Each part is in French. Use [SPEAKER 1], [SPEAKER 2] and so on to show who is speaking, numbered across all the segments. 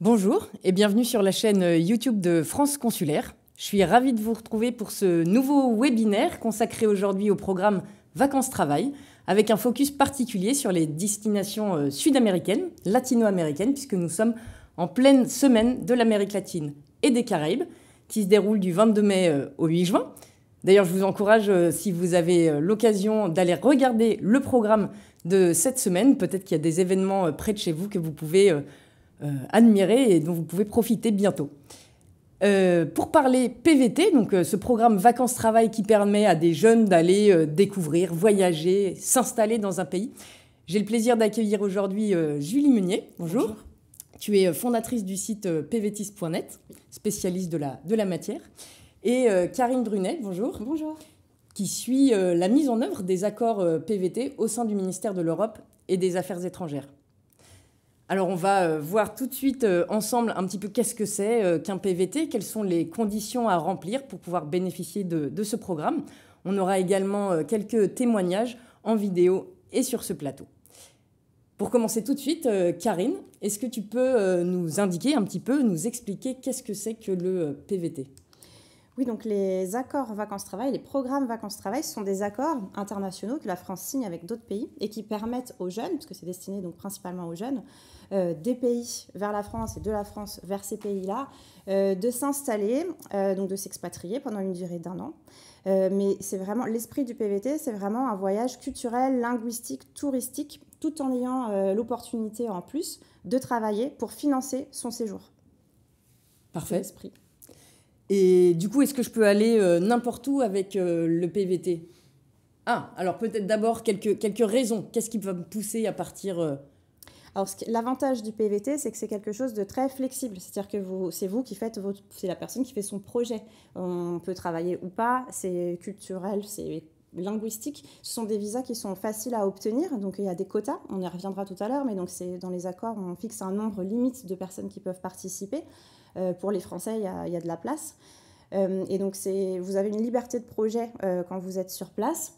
[SPEAKER 1] Bonjour et bienvenue sur la chaîne YouTube de France Consulaire. Je suis ravie de vous retrouver pour ce nouveau webinaire consacré aujourd'hui au programme Vacances-Travail, avec un focus particulier sur les destinations sud-américaines, latino-américaines, puisque nous sommes en pleine semaine de l'Amérique latine et des Caraïbes, qui se déroule du 22 mai au 8 juin. D'ailleurs, je vous encourage, si vous avez l'occasion, d'aller regarder le programme de cette semaine. Peut-être qu'il y a des événements près de chez vous que vous pouvez admirer et dont vous pouvez profiter bientôt. Pour parler PVT, donc ce programme Vacances-Travail qui permet à des jeunes d'aller découvrir, voyager, s'installer dans un pays, j'ai le plaisir d'accueillir aujourd'hui Julie Meunier. Bonjour.
[SPEAKER 2] Bonjour.
[SPEAKER 1] Tu es fondatrice du site pvtis.net, spécialiste de la matière. Et Karine Brunet, bonjour.
[SPEAKER 2] Bonjour.
[SPEAKER 1] Qui suit la mise en œuvre des accords PVT au sein du ministère de l'Europe et des Affaires étrangères. Alors on va voir tout de suite ensemble un petit peu qu'est-ce que c'est qu'un PVT, quelles sont les conditions à remplir pour pouvoir bénéficier de ce programme. On aura également quelques témoignages en vidéo et sur ce plateau. Pour commencer tout de suite, Karine, est-ce que tu peux nous indiquer un petit peu, nous expliquer qu'est-ce que c'est que le PVT ?
[SPEAKER 2] Oui, donc les accords vacances-travail, les programmes vacances-travail sont des accords internationaux que la France signe avec d'autres pays et qui permettent aux jeunes, parce que c'est destiné donc principalement aux jeunes, des pays vers la France et de la France vers ces pays-là, de s'installer, donc de s'expatrier pendant une durée d'1 an. Mais c'est vraiment l'esprit du PVT, c'est vraiment un voyage culturel, linguistique, touristique, tout en ayant l'opportunité en plus de travailler pour financer son séjour.
[SPEAKER 1] Parfait. L'esprit. Et du coup, est-ce que je peux aller n'importe où avec le PVT ? Ah, alors peut-être d'abord quelques raisons. Qu'est-ce qui va me pousser à partir
[SPEAKER 2] Alors, l'avantage du PVT, c'est que c'est quelque chose de très flexible. C'est-à-dire que c'est vous qui faites c'est la personne qui fait son projet. On peut travailler ou pas, c'est culturel, c'est linguistique. Ce sont des visas qui sont faciles à obtenir. Donc, il y a des quotas, on y reviendra tout à l'heure, mais donc dans les accords, on fixe un nombre limite de personnes qui peuvent participer. Pour les Français, il y a de la place. Et donc, vous avez une liberté de projet quand vous êtes sur place.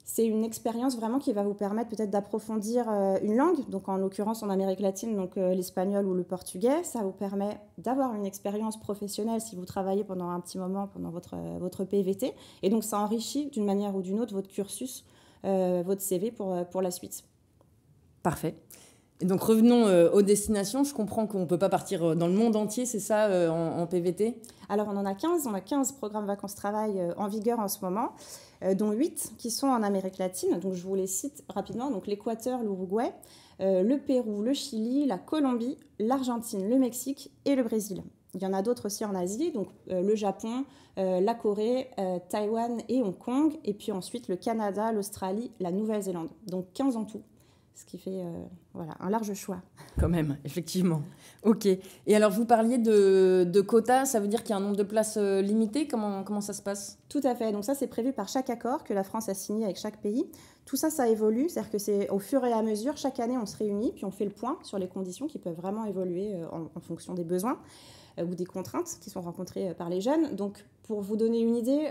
[SPEAKER 2] C'est une expérience vraiment qui va vous permettre peut-être d'approfondir une langue. Donc, en l'occurrence, en Amérique latine, donc l'espagnol ou le portugais. Ça vous permet d'avoir une expérience professionnelle si vous travaillez pendant un petit moment, pendant votre PVT. Et donc, ça enrichit d'une manière ou d'une autre votre cursus, votre CV pour la suite.
[SPEAKER 1] Parfait. Et donc revenons aux destinations. Je comprends qu'on ne peut pas partir dans le monde entier, c'est ça, en PVT ?
[SPEAKER 2] Alors on en a 15, on a 15 programmes vacances-travail en vigueur en ce moment, dont 8 qui sont en Amérique latine. Donc je vous les cite rapidement. Donc l'Équateur, l'Uruguay, le Pérou, le Chili, la Colombie, l'Argentine, le Mexique et le Brésil. Il y en a d'autres aussi en Asie, donc le Japon, la Corée, Taïwan et Hong Kong. Et puis ensuite le Canada, l'Australie, la Nouvelle-Zélande. Donc 15 en tout. Ce qui fait un large choix.
[SPEAKER 1] Quand même, effectivement. Ok. Et alors, vous parliez de quotas, ça veut dire qu'il y a un nombre de places limité ? Comment ça se passe ?
[SPEAKER 2] Tout à fait. Donc ça, c'est prévu par chaque accord que la France a signé avec chaque pays. Tout ça, ça évolue. C'est-à-dire que c'est au fur et à mesure, chaque année, on se réunit, puis on fait le point sur les conditions qui peuvent vraiment évoluer en fonction des besoins ou des contraintes qui sont rencontrées par les jeunes. Donc, pour vous donner une idée,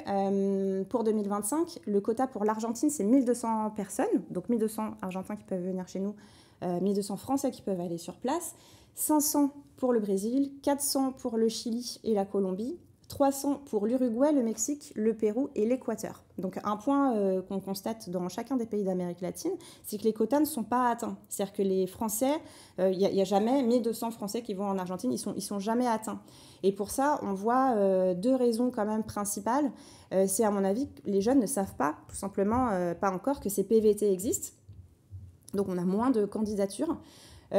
[SPEAKER 2] pour 2025, le quota pour l'Argentine, c'est 1200 personnes, donc 1200 Argentins qui peuvent venir chez nous, 1200 Français qui peuvent aller sur place, 500 pour le Brésil, 400 pour le Chili et la Colombie, 300 pour l'Uruguay, le Mexique, le Pérou et l'Équateur. Donc un point qu'on constate dans chacun des pays d'Amérique latine, c'est que les quotas ne sont pas atteints. C'est-à-dire que les Français, il n'y a jamais 1200 Français qui vont en Argentine, ils sont jamais atteints. Et pour ça, on voit 2 raisons quand même principales. C'est à mon avis que les jeunes ne savent pas, tout simplement pas encore, que ces PVT existent. Donc on a moins de candidatures. Et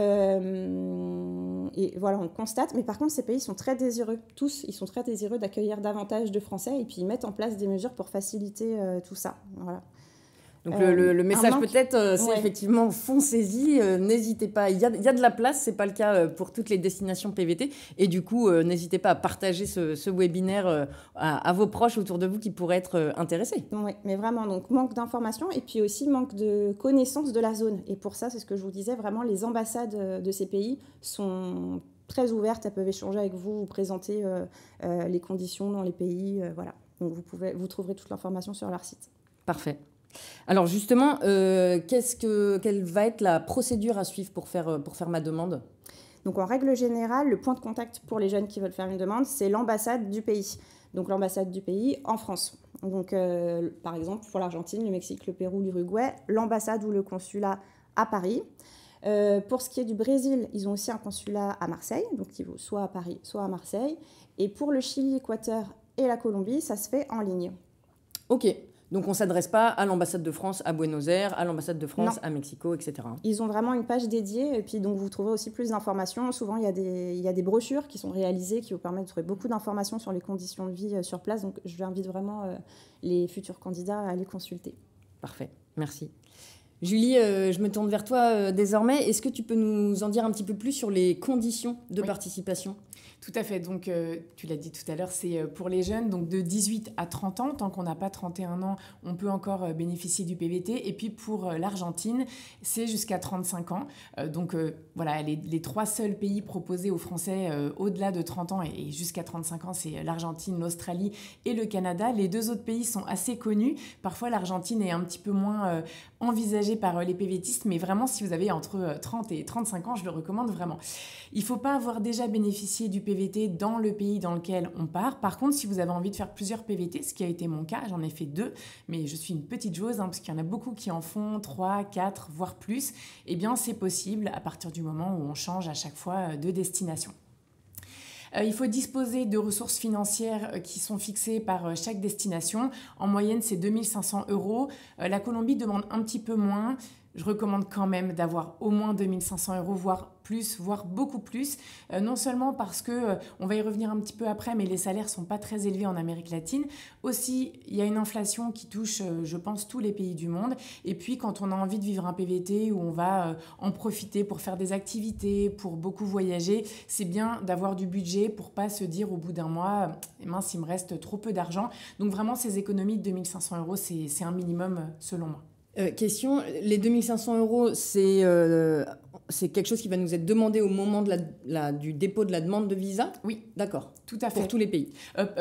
[SPEAKER 2] voilà, on constate. Mais par contre, ces pays sont très désireux. Tous, ils sont très désireux d'accueillir davantage de Français et puis ils mettent en place des mesures pour faciliter tout ça. Voilà.
[SPEAKER 1] Donc le message peut-être, c'est effectivement foncez-y, n'hésitez pas. Il y a de la place, c'est pas le cas pour toutes les destinations PVT. Et du coup, n'hésitez pas à partager ce webinaire à vos proches autour de vous qui pourraient être intéressés.
[SPEAKER 2] Oui, mais vraiment, donc manque d'informations et puis aussi manque de connaissance de la zone. Et pour ça, c'est ce que je vous disais, vraiment, les ambassades de ces pays sont très ouvertes, elles peuvent échanger avec vous, vous présenter les conditions dans les pays, voilà. Donc vous trouverez toute l'information sur leur site.
[SPEAKER 1] Parfait. Alors justement, quelle va être la procédure à suivre pour faire ma demande ?
[SPEAKER 2] Donc en règle générale, le point de contact pour les jeunes qui veulent faire une demande, c'est l'ambassade du pays. Donc l'ambassade du pays en France. Donc par exemple pour l'Argentine, le Mexique, le Pérou, l'Uruguay, l'ambassade ou le consulat à Paris. Pour ce qui est du Brésil, ils ont aussi un consulat à Marseille, donc qui vaut soit à Paris, soit à Marseille. Et pour le Chili, l'Équateur et la Colombie, ça se fait en ligne.
[SPEAKER 1] Ok, donc on ne s'adresse pas à l'ambassade de France à Buenos Aires, à l'ambassade de France à Mexico, etc.
[SPEAKER 2] Ils ont vraiment une page dédiée, et puis donc vous trouverez aussi plus d'informations. Souvent, il y a des brochures qui sont réalisées qui vous permettent de trouver beaucoup d'informations sur les conditions de vie sur place. Donc je invite vraiment les futurs candidats à les consulter.
[SPEAKER 1] Parfait, merci. Julie, je me tourne vers toi désormais. Est-ce que tu peux nous en dire un petit peu plus sur les conditions de participation ?
[SPEAKER 3] Tout à fait. Donc, tu l'as dit tout à l'heure, c'est pour les jeunes, donc de 18 à 30 ans. Tant qu'on n'a pas 31 ans, on peut encore bénéficier du PVT. Et puis, pour l'Argentine, c'est jusqu'à 35 ans. Donc, voilà, les 3 seuls pays proposés aux Français au-delà de 30 ans et jusqu'à 35 ans, c'est l'Argentine, l'Australie et le Canada. Les 2 autres pays sont assez connus. Parfois, l'Argentine est un petit peu moins envisagée par les PVTistes. Mais vraiment, si vous avez entre 30 et 35 ans, je le recommande vraiment. Il ne faut pas avoir déjà bénéficié du PVT dans le pays dans lequel on part. Par contre, si vous avez envie de faire plusieurs PVT, ce qui a été mon cas, j'en ai fait 2, mais je suis une petite joueuse, parce qu'il y en a beaucoup qui en font 3, 4, voire plus, eh bien c'est possible à partir du moment où on change à chaque fois de destination. Il faut disposer de ressources financières qui sont fixées par chaque destination. En moyenne, c'est 2 500 €. La Colombie demande un petit peu moins. Je recommande quand même d'avoir au moins 2 500 €, voire plus, voire beaucoup plus. Non seulement parce que, on va y revenir un petit peu après, mais les salaires ne sont pas très élevés en Amérique latine. Aussi, il y a une inflation qui touche, je pense, tous les pays du monde. Et puis, quand on a envie de vivre un PVT où on va en profiter pour faire des activités, pour beaucoup voyager, c'est bien d'avoir du budget pour ne pas se dire au bout d'un mois, mince, il me reste trop peu d'argent. Donc vraiment, ces économies de 2 500 €, c'est un minimum selon moi.
[SPEAKER 1] Question, les 2 500 €, c'est quelque chose qui va nous être demandé au moment du dépôt de la demande de visa ?
[SPEAKER 3] Oui.
[SPEAKER 1] D'accord.
[SPEAKER 3] Tout à fait.
[SPEAKER 1] Pour tous les pays ?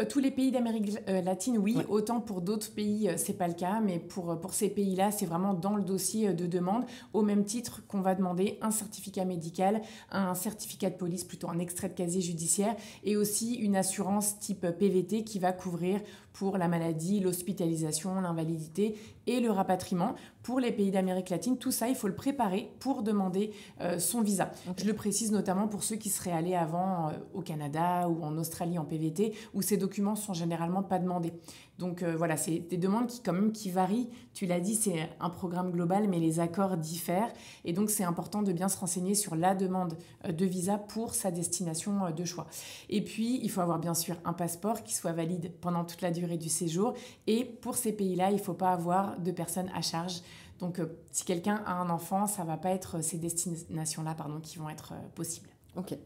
[SPEAKER 3] Tous les pays d'Amérique latine, oui.
[SPEAKER 1] Ouais.
[SPEAKER 3] Autant pour d'autres pays, c'est pas le cas. Mais pour ces pays-là, c'est vraiment dans le dossier de demande, au même titre qu'on va demander un certificat médical, un certificat de police, plutôt un extrait de casier judiciaire, et aussi une assurance type PVT qui va couvrir pour la maladie, l'hospitalisation, l'invalidité et le rapatriement. Pour les pays d'Amérique latine, tout ça, il faut le préparer pour demander son visa. Okay. Je le précise notamment pour ceux qui seraient allés avant au Canada ou en Australie en PVT, où ces documents sont généralement pas demandés. Donc voilà, c'est des demandes qui varient. Tu l'as dit, c'est un programme global, mais les accords diffèrent. Et donc, c'est important de bien se renseigner sur la demande de visa pour sa destination de choix. Et puis, il faut avoir bien sûr un passeport qui soit valide pendant toute la durée du séjour. Et pour ces pays-là, il ne faut pas avoir de personnes à charge. Donc, si quelqu'un a un enfant, ça ne va pas être ces destinations-là qui vont être possibles.
[SPEAKER 1] Ok,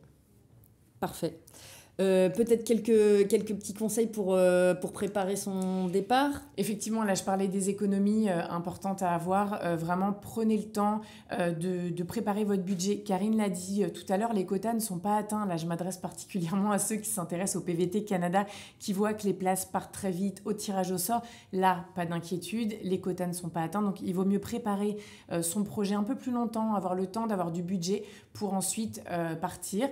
[SPEAKER 1] parfait. Peut-être quelques petits conseils pour préparer son départ.
[SPEAKER 3] Effectivement, là, je parlais des économies importantes à avoir. Vraiment, prenez le temps de préparer votre budget. Karine l'a dit tout à l'heure, les quotas ne sont pas atteints. Là, je m'adresse particulièrement à ceux qui s'intéressent au PVT Canada, qui voient que les places partent très vite au tirage au sort. Là, pas d'inquiétude, les quotas ne sont pas atteints. Donc, il vaut mieux préparer son projet un peu plus longtemps, avoir le temps d'avoir du budget pour ensuite partir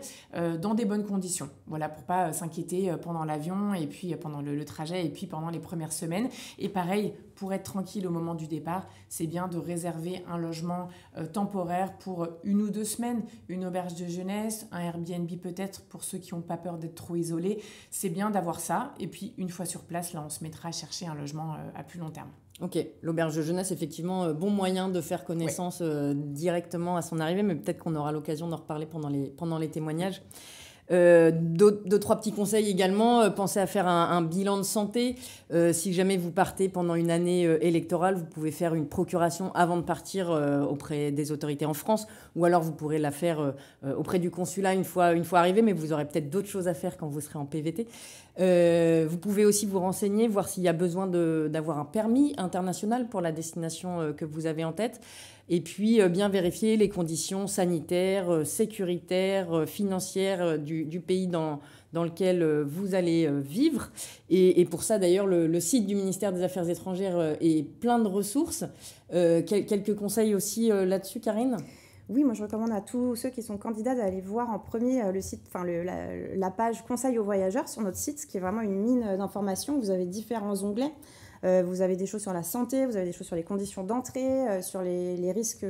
[SPEAKER 3] dans des bonnes conditions. Voilà, pour pas s'inquiéter pendant l'avion et puis pendant le trajet et puis pendant les premières semaines. Et pareil, pour être tranquille au moment du départ, c'est bien de réserver un logement temporaire pour 1 ou 2 semaines, une auberge de jeunesse, un Airbnb peut-être pour ceux qui n'ont pas peur d'être trop isolés. C'est bien d'avoir ça. Et puis, une fois sur place, là, on se mettra à chercher un logement à plus long terme.
[SPEAKER 1] Ok, l'auberge de jeunesse, effectivement, bon moyen de faire connaissance directement à son arrivée, mais peut-être qu'on aura l'occasion d'en reparler pendant les témoignages. 2-3 petits conseils également. Pensez à faire un bilan de santé. Si jamais vous partez pendant une année électorale, vous pouvez faire une procuration avant de partir auprès des autorités en France, ou alors vous pourrez la faire auprès du consulat une fois arrivé, mais vous aurez peut-être d'autres choses à faire quand vous serez en PVT. Vous pouvez aussi vous renseigner, voir s'il y a besoin d'avoir un permis international pour la destination que vous avez en tête. Et puis, bien vérifier les conditions sanitaires, sécuritaires, financières du pays dans lequel vous allez vivre. Et pour ça, d'ailleurs, le site du ministère des Affaires étrangères est plein de ressources. Quelques conseils aussi là-dessus, Karine ?
[SPEAKER 2] Oui, moi je recommande à tous ceux qui sont candidats d'aller voir en premier le site, la page Conseil aux voyageurs sur notre site, qui est vraiment une mine d'informations. Vous avez différents onglets. Vous avez des choses sur la santé, vous avez des choses sur les conditions d'entrée, sur les risques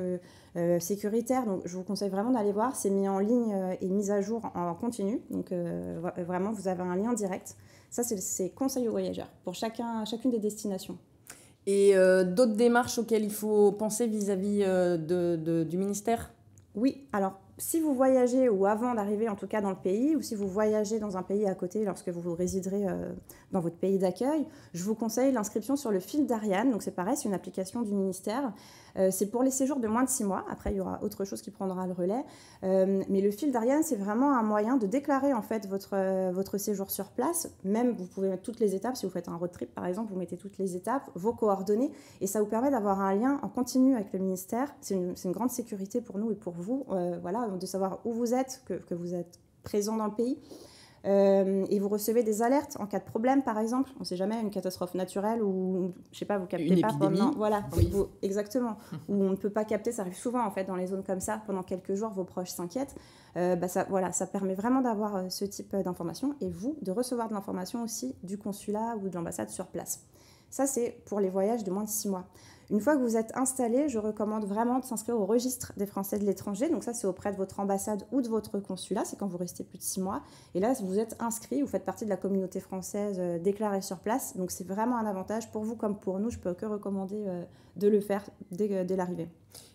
[SPEAKER 2] sécuritaires. Donc je vous conseille vraiment d'aller voir. C'est mis en ligne et mis à jour en continu. Donc vraiment, vous avez un lien direct. Ça, c'est Conseil aux voyageurs pour chacune des destinations.
[SPEAKER 1] Et d'autres démarches auxquelles il faut penser vis-à-vis du ministère ?
[SPEAKER 2] Oui, alors si vous voyagez, ou avant d'arriver en tout cas dans le pays, ou si vous voyagez dans un pays à côté lorsque vous résiderez dans votre pays d'accueil, je vous conseille l'inscription sur le fil d'Ariane. Donc c'est pareil, c'est une application du ministère. C'est pour les séjours de moins de 6 mois. Après, il y aura autre chose qui prendra le relais. Mais le fil d'Ariane, c'est vraiment un moyen de déclarer en fait votre séjour sur place. Même, vous pouvez mettre toutes les étapes. Si vous faites un road trip, par exemple, vous mettez toutes les étapes, vos coordonnées. Et ça vous permet d'avoir un lien en continu avec le ministère. C'est une grande sécurité pour nous et pour vous. Voilà, de savoir où vous êtes, que vous êtes présent dans le pays. Et vous recevez des alertes en cas de problème, par exemple. On ne sait jamais, une catastrophe naturelle ou, je sais pas, vous captez
[SPEAKER 1] une
[SPEAKER 2] pas
[SPEAKER 1] épidémie.
[SPEAKER 2] pendant... Voilà,
[SPEAKER 1] Oui.
[SPEAKER 2] exactement. Où on ne peut pas capter, ça arrive souvent en fait dans les zones comme ça. Pendant quelques jours, vos proches s'inquiètent. Ça permet vraiment d'avoir ce type d'information et vous, de recevoir de l'information aussi du consulat ou de l'ambassade sur place. Ça, c'est pour les voyages de moins de 6 mois. Une fois que vous êtes installé, je recommande vraiment de s'inscrire au registre des Français de l'étranger. Donc ça, c'est auprès de votre ambassade ou de votre consulat. C'est quand vous restez plus de 6 mois. Et là, vous êtes inscrit, vous faites partie de la communauté française déclarée sur place. Donc c'est vraiment un avantage pour vous comme pour nous. Je ne peux que recommander de le faire dès l'arrivée.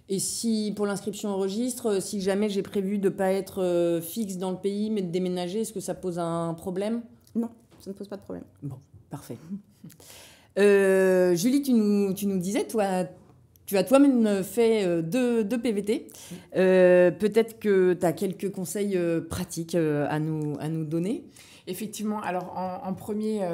[SPEAKER 1] Et si, pour l'inscription au registre, si jamais j'ai prévu de ne pas être fixe dans le pays, mais de déménager, est-ce que ça pose un problème ?
[SPEAKER 2] Non, ça ne pose pas de problème.
[SPEAKER 1] Bon, parfait. Julie, tu nous disais, toi, tu as toi-même fait deux PVT. Peut-être que tu as quelques conseils pratiques à nous donner.
[SPEAKER 3] Effectivement, alors en premier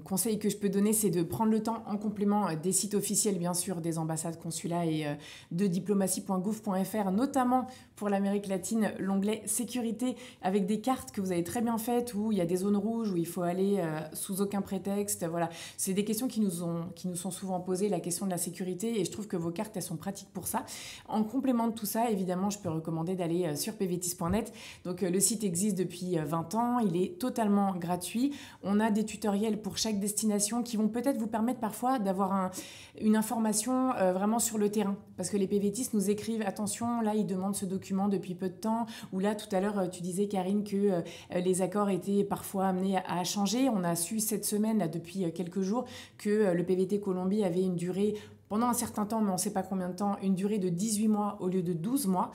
[SPEAKER 3] conseil que je peux donner, c'est de prendre le temps en complément des sites officiels, bien sûr, des ambassades, consulats et de diplomatie.gouv.fr, notamment pour l'Amérique latine, l'onglet sécurité avec des cartes que vous avez très bien faites où il y a des zones rouges où il faut aller sous aucun prétexte. Voilà, c'est des questions qui nous sont souvent posées, la question de la sécurité, et je trouve que vos cartes, elles sont pratiques pour ça. En complément de tout ça, évidemment, je peux recommander d'aller sur pvtis.net. Donc le site existe depuis 20 ans, il est totalement gratuit. On a des tutoriels pour chaque destination qui vont peut-être vous permettre parfois d'avoir une information vraiment sur le terrain. Parce que les PVTistes nous écrivent, attention, là, ils demandent ce document depuis peu de temps. Ou là, tout à l'heure, tu disais, Karine, que les accords étaient parfois amenés à changer. On a su cette semaine, là, depuis quelques jours, que le PVT Colombie avait une durée pendant un certain temps, mais on ne sait pas combien de temps, une durée de 18 mois au lieu de 12 mois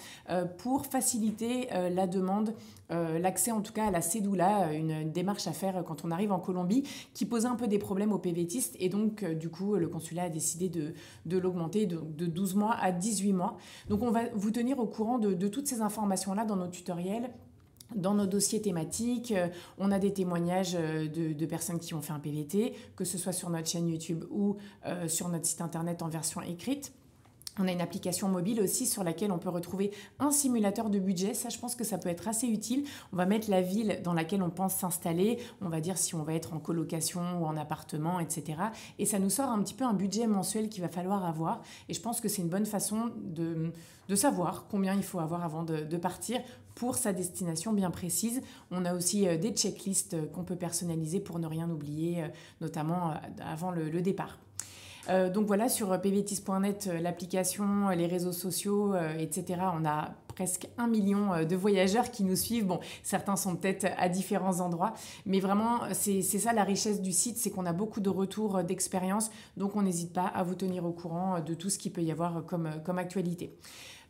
[SPEAKER 3] pour faciliter la demande, l'accès en tout cas à la cédula, une démarche à faire quand on arrive en Colombie qui posait un peu des problèmes aux PVTistes et donc du coup le consulat a décidé de l'augmenter de 12 mois à 18 mois. Donc on va vous tenir au courant de toutes ces informations-là dans nos tutoriels. Dans nos dossiers thématiques, on a des témoignages de personnes qui ont fait un PVT, que ce soit sur notre chaîne YouTube ou sur notre site internet en version écrite. On a une application mobile aussi sur laquelle on peut retrouver un simulateur de budget. Ça, je pense que ça peut être assez utile. On va mettre la ville dans laquelle on pense s'installer. On va dire si on va être en colocation ou en appartement, etc. Et ça nous sort un petit peu un budget mensuel qu'il va falloir avoir. Et je pense que c'est une bonne façon de savoir combien il faut avoir avant de partir pour sa destination bien précise. On a aussi des checklists qu'on peut personnaliser pour ne rien oublier, notamment avant le départ. Donc voilà, sur pvtis.net, l'application, les réseaux sociaux, etc., on a presque 1 million de voyageurs qui nous suivent. Bon, certains sont peut-être à différents endroits, mais vraiment, c'est ça la richesse du site, c'est qu'on a beaucoup de retours d'expérience, donc on n'hésite pas à vous tenir au courant de tout ce qu'il peut y avoir comme actualité.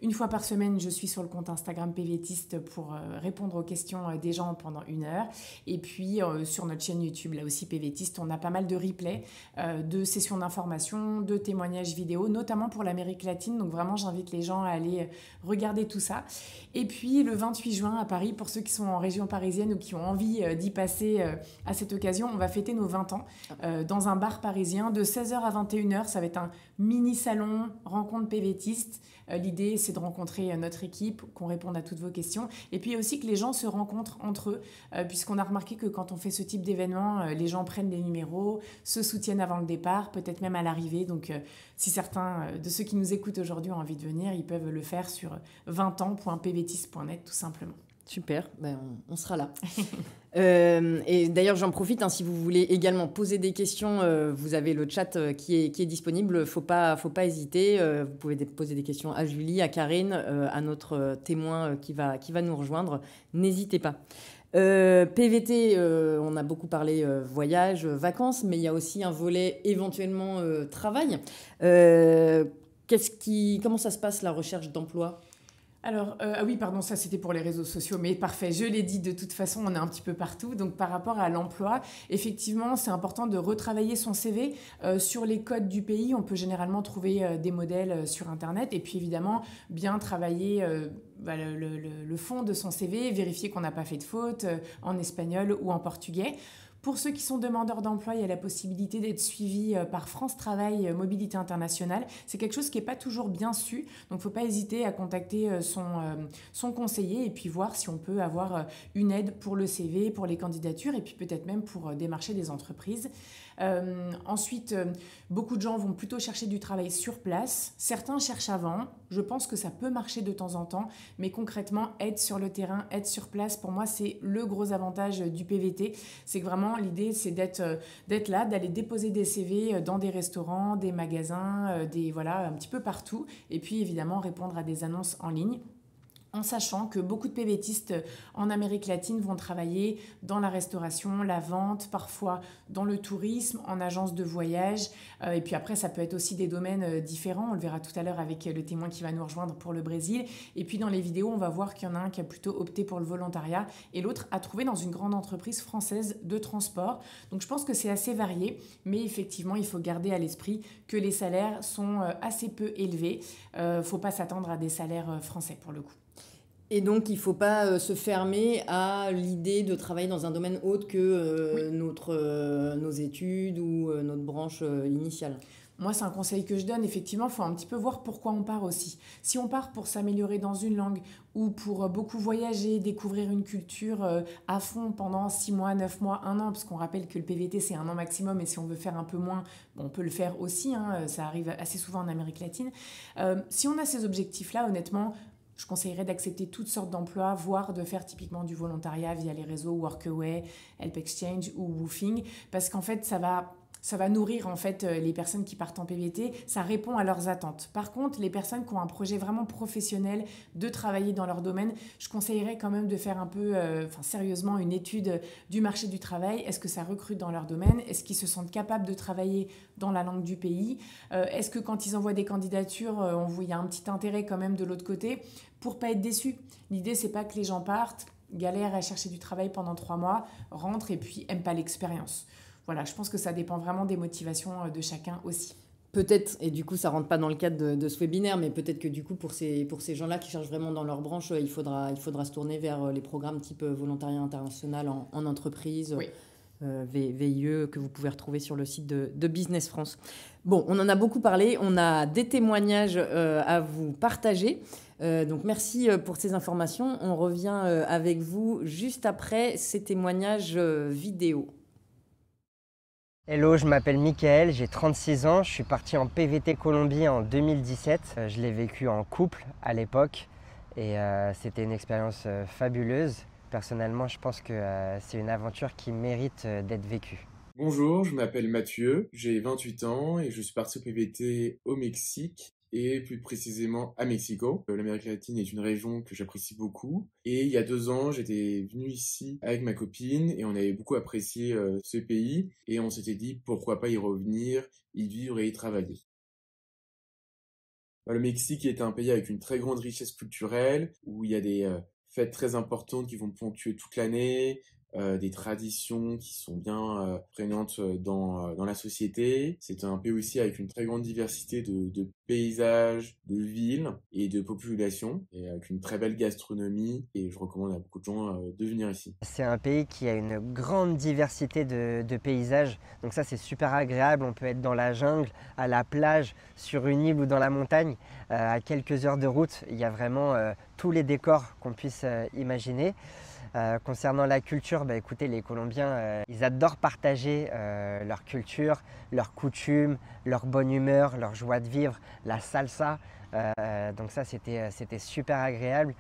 [SPEAKER 3] Une fois par semaine, je suis sur le compte Instagram PVTiste pour répondre aux questions des gens pendant 1 heure. Et puis, sur notre chaîne YouTube, là aussi PVTiste, on a pas mal de replays, de sessions d'information, de témoignages vidéo, notamment pour l'Amérique latine. Donc vraiment, j'invite les gens à aller regarder tout ça. Et puis, le 28 juin à Paris, pour ceux qui sont en région parisienne ou qui ont envie d'y passer à cette occasion, on va fêter nos 20 ans dans un bar parisien de 16h à 21h. Ça va être un mini salon rencontre PVTiste. L'idée, c'est c'est de rencontrer notre équipe, qu'on réponde à toutes vos questions. Et puis aussi que les gens se rencontrent entre eux, puisqu'on a remarqué que quand on fait ce type d'événement, les gens prennent des numéros, se soutiennent avant le départ, peut-être même à l'arrivée. Donc si certains de ceux qui nous écoutent aujourd'hui ont envie de venir, ils peuvent le faire sur 20ans.pvtis.net tout simplement.
[SPEAKER 1] Super, ben on sera là. Et d'ailleurs, j'en profite, si vous voulez également poser des questions, vous avez le chat qui est disponible. Faut pas hésiter. Vous pouvez poser des questions à Julie, à Karine, à notre témoin qui va nous rejoindre. N'hésitez pas. PVT, on a beaucoup parlé voyage, vacances, mais il y a aussi un volet éventuellement travail. Comment ça se passe la recherche d'emploi ?
[SPEAKER 3] Alors, oui, pardon, ça c'était pour les réseaux sociaux, mais parfait, je l'ai dit, de toute façon, on est un petit peu partout. Donc, par rapport à l'emploi, effectivement, c'est important de retravailler son CV. Sur les codes du pays, on peut généralement trouver des modèles sur Internet. Et puis, évidemment, bien travailler le fond de son CV, vérifier qu'on n'a pas fait de faute en espagnol ou en portugais. Pour ceux qui sont demandeurs d'emploi, il y a la possibilité d'être suivi par France Travail Mobilité Internationale. C'est quelque chose qui n'est pas toujours bien su, donc il ne faut pas hésiter à contacter son conseiller et puis voir si on peut avoir une aide pour le CV, pour les candidatures et puis peut-être même pour démarcher des entreprises. Ensuite, beaucoup de gens vont plutôt chercher du travail sur place. Certains cherchent avant. Je pense que ça peut marcher de temps en temps, mais concrètement, être sur le terrain, être sur place, pour moi, c'est le gros avantage du PVT. C'est que vraiment, l'idée, c'est d'être là, d'aller déposer des CV dans des restaurants, des magasins, un petit peu partout. Et puis, évidemment, répondre à des annonces en ligne. En sachant que beaucoup de PVTistes en Amérique latine vont travailler dans la restauration, la vente, parfois dans le tourisme, en agence de voyage. Et puis après, ça peut être aussi des domaines différents. On le verra tout à l'heure avec le témoin qui va nous rejoindre pour le Brésil. Et puis dans les vidéos, on va voir qu'il y en a un qui a plutôt opté pour le volontariat et l'autre a trouvé dans une grande entreprise française de transport. Donc je pense que c'est assez varié, mais effectivement, il faut garder à l'esprit que les salaires sont assez peu élevés. Il ne faut pas s'attendre à des salaires français pour le coup.
[SPEAKER 1] Et donc, il ne faut pas se fermer à l'idée de travailler dans un domaine autre que nos études ou notre branche initiale.
[SPEAKER 3] Moi, c'est un conseil que je donne. Effectivement, il faut un petit peu voir pourquoi on part aussi. Si on part pour s'améliorer dans une langue ou pour beaucoup voyager, découvrir une culture à fond pendant 6 mois, 9 mois, 1 an, parce qu'on rappelle que le PVT, c'est 1 an maximum, et si on veut faire un peu moins, on peut le faire aussi. Ça arrive assez souvent en Amérique latine. Si on a ces objectifs-là, honnêtement, je conseillerais d'accepter toutes sortes d'emplois, voire de faire typiquement du volontariat via les réseaux Workaway, Help Exchange ou Woofing, parce qu'en fait, ça va nourrir en fait les personnes qui partent en PVT, ça répond à leurs attentes. Par contre, les personnes qui ont un projet vraiment professionnel de travailler dans leur domaine, je conseillerais quand même de faire un peu, sérieusement, une étude du marché du travail. Est-ce que ça recrute dans leur domaine? Est-ce qu'ils se sentent capables de travailler dans la langue du pays? Est-ce que quand ils envoient des candidatures, il y a un petit intérêt quand même de l'autre côté pour pas être déçus? L'idée, c'est pas que les gens partent, galèrent à chercher du travail pendant 3 mois, rentrent et puis n'aiment pas l'expérience. Voilà, je pense que ça dépend vraiment des motivations de chacun aussi.
[SPEAKER 1] Peut-être, et du coup ça rentre pas dans le cadre de ce webinaire, mais peut-être que du coup pour ces gens-là qui cherchent vraiment dans leur branche, il faudra se tourner vers les programmes type volontariat international en entreprise,
[SPEAKER 3] oui.
[SPEAKER 1] VIE, que vous pouvez retrouver sur le site de Business France. Bon, on en a beaucoup parlé, on a des témoignages à vous partager. Donc merci pour ces informations. On revient avec vous juste après ces témoignages vidéo.
[SPEAKER 4] Hello, je m'appelle Mickaël, j'ai 36 ans, je suis parti en PVT Colombie en 2017. Je l'ai vécu en couple à l'époque et c'était une expérience fabuleuse. Personnellement, je pense que c'est une aventure qui mérite d'être vécue.
[SPEAKER 5] Bonjour, je m'appelle Mathieu, j'ai 28 ans et je suis parti au PVT au Mexique et plus précisément à Mexico. L'Amérique latine est une région que j'apprécie beaucoup et il y a 2 ans, j'étais venu ici avec ma copine et on avait beaucoup apprécié ce pays et on s'était dit pourquoi pas y revenir, y vivre et y travailler. Le Mexique est un pays avec une très grande richesse culturelle où il y a des fêtes très importantes qui vont ponctuer toute l'année, des traditions qui sont bien prégnantes dans la société. C'est un pays aussi avec une très grande diversité de paysages, de villes et de populations, et avec une très belle gastronomie, et je recommande à beaucoup de gens de venir ici.
[SPEAKER 4] C'est un pays qui a une grande diversité de paysages, donc ça c'est super agréable. On peut être dans la jungle, à la plage, sur une île ou dans la montagne. À quelques heures de route, il y a vraiment tous les décors qu'on puisse imaginer. Concernant la culture, écoutez, les Colombiens, ils adorent partager leur culture, leurs coutumes, leur bonne humeur, leur joie de vivre, la salsa. Donc ça, c'était super agréable.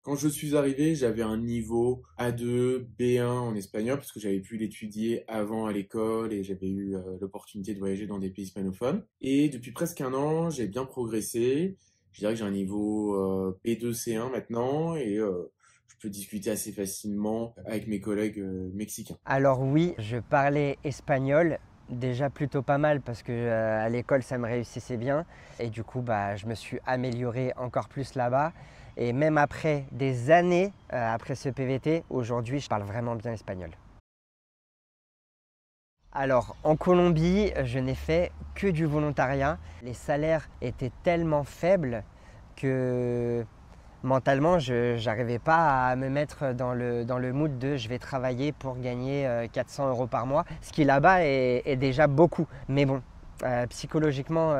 [SPEAKER 5] Quand je suis arrivé, j'avais un niveau A2, B1 en espagnol, parce que j'avais pu l'étudier avant à l'école et j'avais eu l'opportunité de voyager dans des pays hispanophones. Et depuis presque un an, j'ai bien progressé. Je dirais que j'ai un niveau B2, C1 maintenant, et je peux discuter assez facilement avec mes collègues mexicains.
[SPEAKER 4] Alors oui, je parlais espagnol, déjà plutôt pas mal parce que à l'école ça me réussissait bien. Et du coup, je me suis amélioré encore plus là-bas. Et même après des années, après ce PVT, aujourd'hui, je parle vraiment bien espagnol. Alors, en Colombie, je n'ai fait que du volontariat. Les salaires étaient tellement faibles que mentalement, je n'arrivais pas à me mettre dans le mood de je vais travailler pour gagner 400 € par mois, ce qui là-bas est déjà beaucoup. Mais bon, psychologiquement,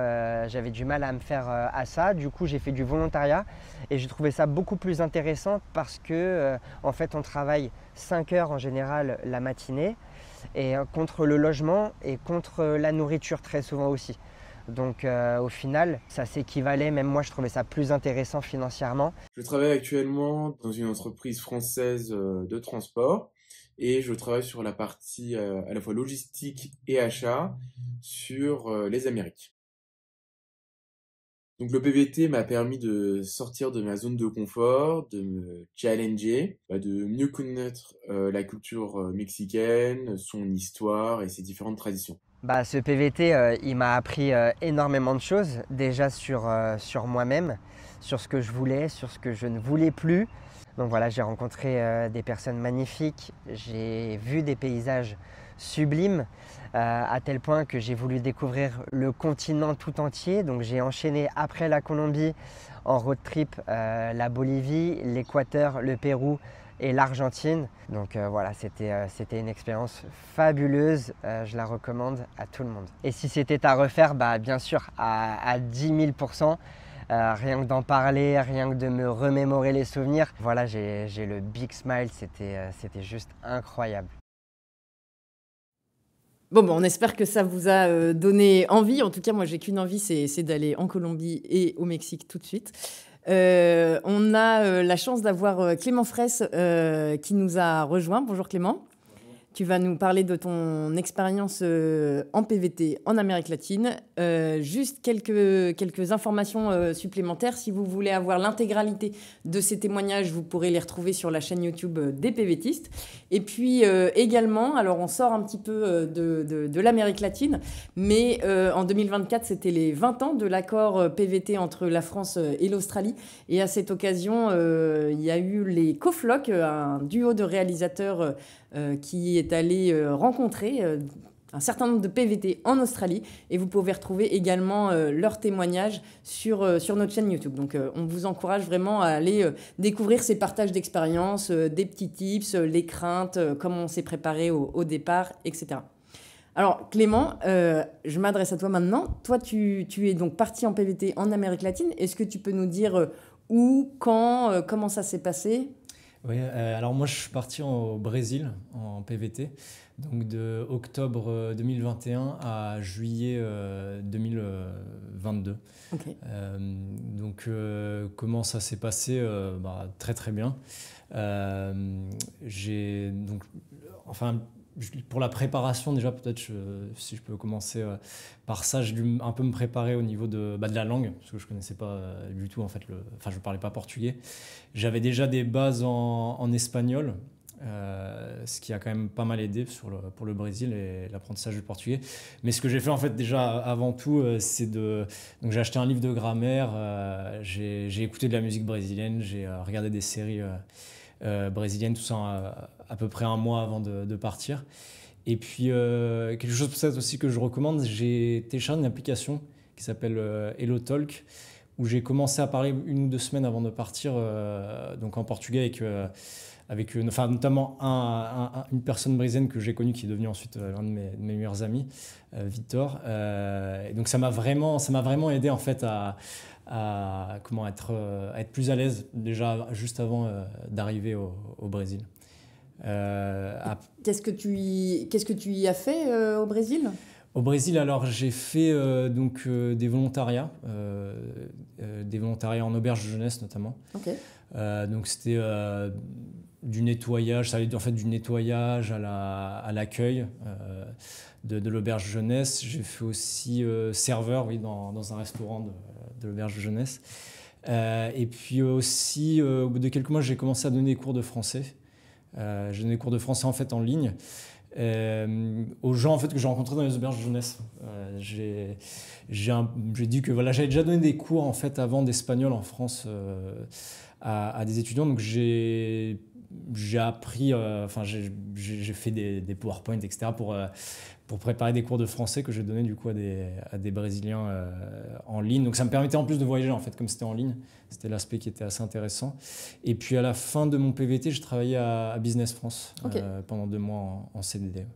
[SPEAKER 4] j'avais du mal à me faire à ça. Du coup, j'ai fait du volontariat et j'ai trouvé ça beaucoup plus intéressant parce que en fait, on travaille 5 heures en général la matinée et contre le logement et contre la nourriture très souvent aussi. Donc au final, ça s'équivalait, même moi je trouvais ça plus intéressant financièrement.
[SPEAKER 5] Je travaille actuellement dans une entreprise française de transport et je travaille sur la partie à la fois logistique et achat sur les Amériques. Donc le PVT m'a permis de sortir de ma zone de confort, de me challenger, de mieux connaître la culture mexicaine, son histoire et ses différentes traditions.
[SPEAKER 4] Ce PVT, il m'a appris énormément de choses, déjà sur moi-même, sur ce que je voulais, sur ce que je ne voulais plus. Donc voilà, j'ai rencontré des personnes magnifiques, j'ai vu des paysages sublimes, à tel point que j'ai voulu découvrir le continent tout entier. Donc j'ai enchaîné après la Colombie en road trip la Bolivie, l'Équateur, le Pérou et l'Argentine. Donc voilà, c'était une expérience fabuleuse, je la recommande à tout le monde. Et si c'était à refaire, bien sûr à 10 000%, rien que d'en parler, rien que de me remémorer les souvenirs, voilà, j'ai le big smile, c'était juste incroyable.
[SPEAKER 1] Bon, on espère que ça vous a donné envie. En tout cas, moi, j'ai qu'une envie, c'est d'aller en Colombie et au Mexique tout de suite. On a la chance d'avoir Clément Fraisse qui nous a rejoint. Bonjour Clément. Tu vas nous parler de ton expérience en PVT en Amérique latine. Juste quelques informations supplémentaires. Si vous voulez avoir l'intégralité de ces témoignages, vous pourrez les retrouver sur la chaîne YouTube des PVTistes. Et puis également, alors on sort un petit peu de l'Amérique latine, mais en 2024, c'était les 20 ans de l'accord PVT entre la France et l'Australie. Et à cette occasion, il y a eu les Coflocs, un duo de réalisateurs qui est allé rencontrer un certain nombre de PVT en Australie, et vous pouvez retrouver également leurs témoignages sur notre chaîne YouTube. Donc on vous encourage vraiment à aller découvrir ces partages d'expériences, des petits tips, les craintes, comment on s'est préparé au départ, etc. Alors Clément, je m'adresse à toi maintenant. Toi, tu es donc parti en PVT en Amérique latine. Est-ce que tu peux nous dire où, quand, comment ça s'est passé ?
[SPEAKER 6] Oui, alors moi je suis parti au Brésil en PVT, donc de octobre 2021 à juillet 2022.
[SPEAKER 1] Okay.
[SPEAKER 6] Donc comment ça s'est passé? Très très bien. Pour la préparation, déjà, peut-être, si je peux commencer par ça, j'ai dû un peu me préparer au niveau de la langue, parce que je ne connaissais pas du tout, en fait, je ne parlais pas portugais. J'avais déjà des bases en espagnol, ce qui a quand même pas mal aidé pour le Brésil et l'apprentissage du portugais. Mais ce que j'ai fait, en fait, déjà, avant tout, donc j'ai acheté un livre de grammaire, j'ai écouté de la musique brésilienne, j'ai regardé des séries brésilienne, tout ça à peu près un mois avant de partir. Et puis, quelque chose peut-être aussi que je recommande, j'ai téléchargé une application qui s'appelle HelloTalk, où j'ai commencé à parler 1 ou 2 semaines avant de partir, donc en portugais avec notamment une personne brésilienne que j'ai connue qui est devenue ensuite l'un de mes meilleurs amis, Victor. Et donc ça m'a vraiment aidé en fait à être plus à l'aise déjà juste avant d'arriver au Brésil.
[SPEAKER 1] Qu'est-ce que tu y as fait au Brésil ?
[SPEAKER 6] Au Brésil, alors j'ai fait des volontariats en auberge de jeunesse notamment.
[SPEAKER 1] Okay.
[SPEAKER 6] Donc c'était du nettoyage, ça allait en fait du nettoyage à l'accueil de l'auberge de jeunesse. J'ai fait aussi serveur, oui, dans un restaurant de l'auberge de jeunesse. Et puis aussi, au bout de quelques mois, j'ai commencé à donner des cours de français. J'ai donné des cours de français en fait en ligne. Aux gens en fait, que j'ai rencontrés dans les auberges de jeunesse. J'ai dit que voilà, j'avais déjà donné des cours en fait, avant d'espagnol en France à des étudiants. Donc j'ai appris, j'ai fait des PowerPoint, etc. pour préparer des cours de français que j'ai donné du coup à des Brésiliens en ligne. Donc ça me permettait en plus de voyager en fait, comme c'était en ligne. C'était l'aspect qui était assez intéressant. Et puis à la fin de mon PVT, j'ai travaillé à Business France pendant 2 mois en CDD.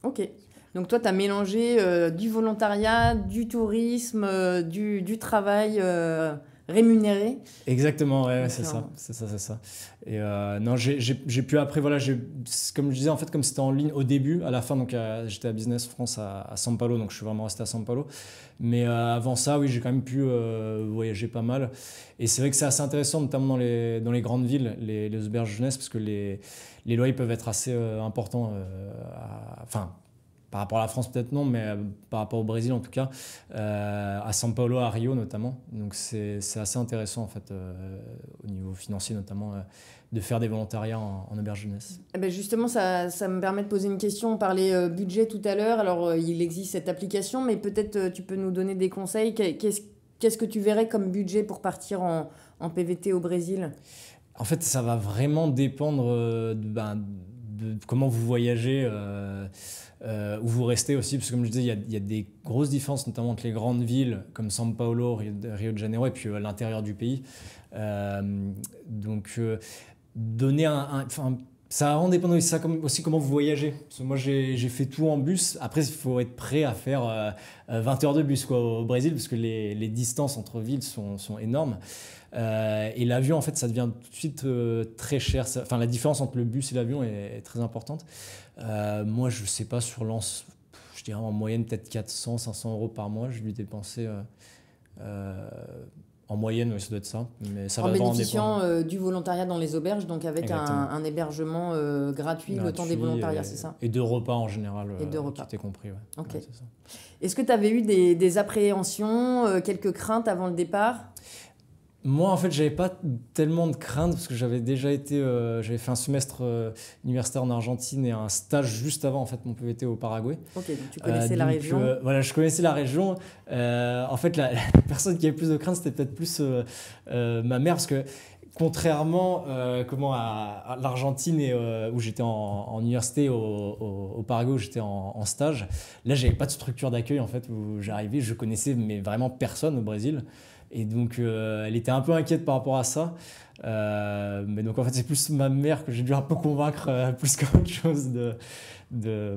[SPEAKER 1] Ok. Donc toi, tu as mélangé du volontariat, du tourisme, du travail rémunéré.
[SPEAKER 6] Exactement, ouais, c'est ça. Et non, j'ai pu après, voilà, comme je disais, en fait, comme c'était en ligne au début, à la fin, donc j'étais à Business France à São Paulo, donc je suis vraiment resté à São Paulo. Mais avant ça, oui, j'ai quand même pu voyager pas mal. Et c'est vrai que c'est assez intéressant, notamment dans les grandes villes, les auberges jeunesse, parce que les loyers peuvent être assez importants. Par rapport à la France, peut-être non, mais par rapport au Brésil, en tout cas, à São Paulo, à Rio notamment. Donc, c'est assez intéressant, en fait, au niveau financier, notamment, de faire des volontariats en auberge jeunesse.
[SPEAKER 1] Eh ben justement, ça me permet de poser une question. On parlait budget tout à l'heure. Alors, il existe cette application, mais peut-être tu peux nous donner des conseils. Qu'est-ce que tu verrais comme budget pour partir en PVT au Brésil ?
[SPEAKER 6] En fait, ça va vraiment dépendre de comment vous voyagez, où vous restez aussi, parce que comme je disais, il y a des grosses différences, notamment entre les grandes villes comme São Paulo, Rio de Janeiro, et puis l'intérieur du pays. Donner ça va vraiment dépendre aussi comment vous voyagez. Parce que moi, j'ai fait tout en bus. Après, il faut être prêt à faire 20 heures de bus au Brésil, parce que les distances entre villes sont énormes. Et l'avion, en fait, ça devient tout de suite très cher. La différence entre le bus et l'avion est très importante. Moi, je ne sais pas, je dirais en moyenne peut-être 400, 500 euros par mois. Je lui dépensais en moyenne, oui, ça doit être ça. Mais ça
[SPEAKER 1] en bénéficiant du volontariat dans les auberges, donc avec un hébergement gratuit le temps des volontariats, c'est ça ?
[SPEAKER 6] Et 2 repas en général,
[SPEAKER 1] qui
[SPEAKER 6] étaient compris. Ouais.
[SPEAKER 1] Okay.
[SPEAKER 6] Ouais, c'est ça.
[SPEAKER 1] Est-ce que tu avais eu des appréhensions, quelques craintes avant le départ ?
[SPEAKER 6] Moi, en fait, j'avais pas tellement de crainte parce que j'avais fait un semestre universitaire en Argentine et un stage juste avant, en fait, mon PVT au Paraguay.
[SPEAKER 1] Ok, donc tu connaissais la région.
[SPEAKER 6] Voilà, je connaissais la région. En fait, la personne qui avait plus de crainte, c'était peut-être plus ma mère, parce que contrairement à l'Argentine où j'étais en université, au Paraguay où j'étais en stage, là, j'avais pas de structure d'accueil, en fait, où j'arrivais, je connaissais mais vraiment personne au Brésil. Et donc, elle était un peu inquiète par rapport à ça. Mais donc, en fait, c'est plus ma mère que j'ai dû un peu convaincre plus qu'autre chose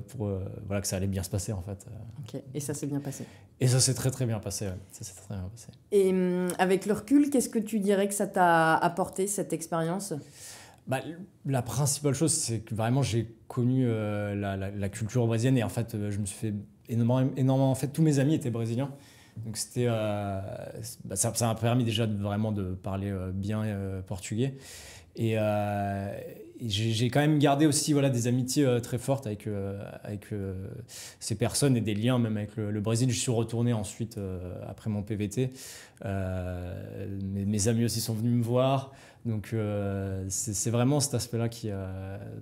[SPEAKER 6] pour que ça allait bien se passer, en fait.
[SPEAKER 1] Ok, et ça s'est bien passé.
[SPEAKER 6] Et ça s'est très, très bien passé, ouais. Ça s'est très bien passé.
[SPEAKER 1] Et avec le recul, qu'est-ce que tu dirais que ça t'a apporté, cette expérience ?
[SPEAKER 6] La principale chose, c'est que vraiment, j'ai connu la culture brésilienne. Et en fait, je me suis fait énormément... En fait, tous mes amis étaient brésiliens. Donc c'était, ça m'a permis déjà vraiment de parler bien portugais. Et j'ai quand même gardé aussi des amitiés très fortes avec ces personnes et des liens même avec le Brésil. Je suis retourné ensuite après mon PVT. Mes amis aussi sont venus me voir. Donc c'est vraiment cet aspect-là qui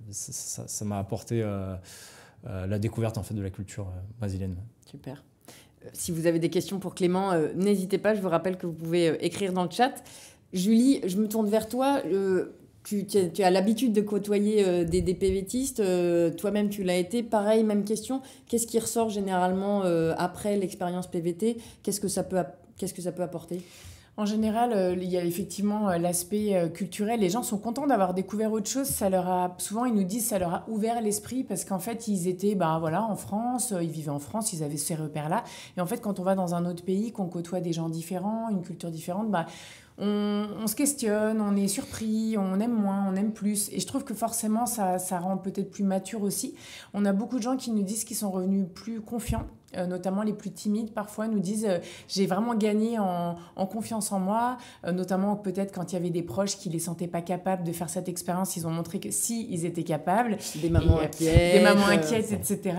[SPEAKER 6] ça m'a apporté la découverte en fait, de la culture brésilienne.
[SPEAKER 1] Super. Si vous avez des questions pour Clément, n'hésitez pas. Je vous rappelle que vous pouvez écrire dans le chat. Julie, je me tourne vers toi. Tu as l'habitude de côtoyer des PVTistes, toi-même tu l'as été, pareil, même question. Qu'est-ce qui ressort généralement après l'expérience PVT? Qu'est-ce que ça peut apporter?
[SPEAKER 3] En général, il y a effectivement l'aspect culturel. Les gens sont contents d'avoir découvert autre chose. Souvent, ils nous disent que ça leur a ouvert l'esprit parce qu'en fait, ils étaient en France, ils vivaient en France, ils avaient ces repères-là. Et en fait, quand on va dans un autre pays, qu'on côtoie des gens différents, une culture différente, on se questionne, on est surpris, on aime moins, on aime plus. Et je trouve que forcément, ça rend peut-être plus mature aussi. On a beaucoup de gens qui nous disent qu'ils sont revenus plus confiants. Notamment les plus timides parfois nous disent j'ai vraiment gagné en confiance en moi, notamment peut-être quand il y avait des proches qui les sentaient pas capables de faire cette expérience, ils ont montré que si ils étaient capables,
[SPEAKER 1] des mamans inquiètes,
[SPEAKER 3] etc.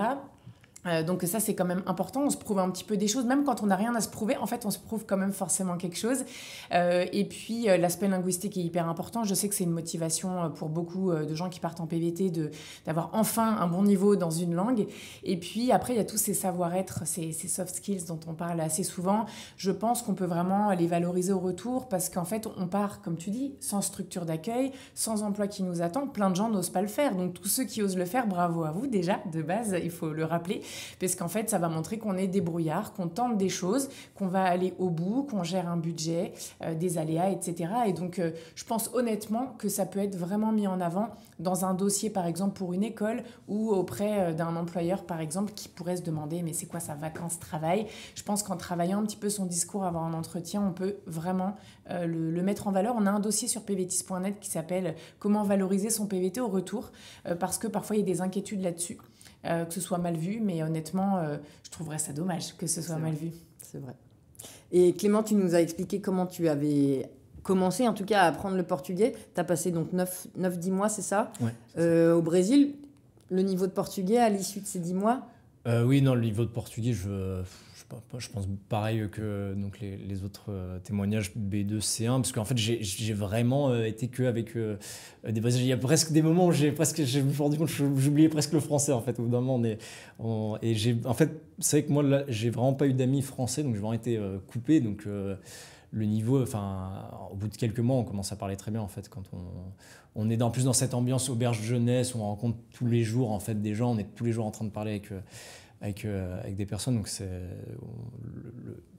[SPEAKER 3] Donc ça c'est quand même important, on se prouve un petit peu des choses, même quand on n'a rien à se prouver, en fait on se prouve quand même forcément quelque chose. Et puis l'aspect linguistique est hyper important, je sais que c'est une motivation pour beaucoup de gens qui partent en PVT d'avoir enfin un bon niveau dans une langue. Et puis après il y a tous ces savoir-être, ces soft skills dont on parle assez souvent. Je pense qu'on peut vraiment les valoriser au retour parce qu'en fait on part, comme tu dis, sans structure d'accueil, sans emploi qui nous attend, plein de gens n'osent pas le faire. Donc tous ceux qui osent le faire, bravo à vous déjà, de base, il faut le rappeler. Parce qu'en fait, ça va montrer qu'on est débrouillard, qu'on tente des choses, qu'on va aller au bout, qu'on gère un budget, des aléas, etc. Et donc, je pense honnêtement que ça peut être vraiment mis en avant dans un dossier, par exemple, pour une école ou auprès d'un employeur, par exemple, qui pourrait se demander « mais c'est quoi sa vacances-travail ?» Je pense qu'en travaillant un petit peu son discours avant un entretien, on peut vraiment le mettre en valeur. On a un dossier sur pvtis.net qui s'appelle « Comment valoriser son PVT au retour ?» parce que parfois, il y a des inquiétudes là-dessus. Que ce soit mal vu, mais honnêtement, je trouverais ça dommage que ce soit mal vu.
[SPEAKER 1] C'est vrai. Et Clément, tu nous as expliqué comment tu avais commencé, en tout cas, à apprendre le portugais. Tu as passé donc 9-10 mois, c'est ça?
[SPEAKER 6] Ouais.
[SPEAKER 1] Au Brésil, le niveau de portugais à l'issue de ces 10 mois?
[SPEAKER 6] Oui, non, le niveau de portugais, je pense pareil que donc les autres témoignages B2, C1, parce qu'en fait, j'ai vraiment été que avec des Brésiliens. Il y a presque des moments où je me suis rendu compte que j'oubliais presque le français, en fait, au bout d'un moment. En fait, c'est vrai que moi, là, j'ai vraiment pas eu d'amis français, donc j'ai vraiment été coupé. Donc, le niveau, au bout de quelques mois, on commence à parler très bien, en fait, quand on est en plus dans cette ambiance auberge jeunesse, on rencontre tous les jours, en fait, des gens, on est tous les jours en train de parler avec des personnes, donc